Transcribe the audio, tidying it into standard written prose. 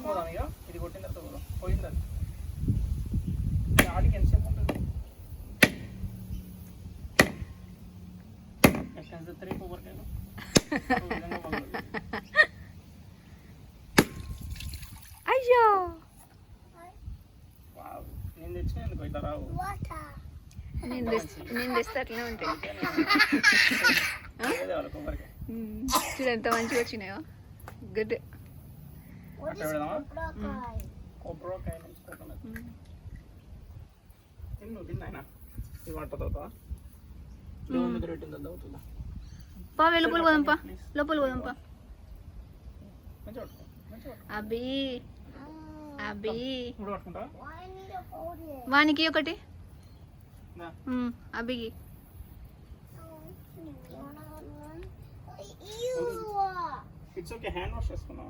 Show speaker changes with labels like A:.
A: పోదాం ఇక ఇది కొట్టిన తర్వాత పోదాం పోయింది అది ఆడికి ఎంతసేపు ఉంటుంది ఎక్కడ త్రీ కొబ్బరికాయలు
B: అయ్యో
A: నేను తెచ్చిన ఎందుకు ఇట్లా రావు
B: నేను తెస్తే అట్లనే ఉంటాయి
A: కొబ్బరికాయ
B: చూడు ఎంత మంచిగా వచ్చినాయో గుడ్
A: అక్కడ పెడదామా కొబ్బరికాయ నుంచి కోకోనట్ తిన్నాయన ఇది వంట తర్వాత దేవుని దగ్గర పెట్టింది అది అవుతుందా
B: పా లోపల పోదాంపా లోపల పోదాంపా
A: మంచిగా పట్టుకో మంచిగా పట్టుకో
B: అబ్బి అబ్బి
A: ఇప్పుడు పట్టుకుంటా
B: వానికి ఒకటి
A: నా
B: అబ్బికి
A: ఇట్స్ ఓకే హ్యాండ్ వాష్ చేసుకున్నాం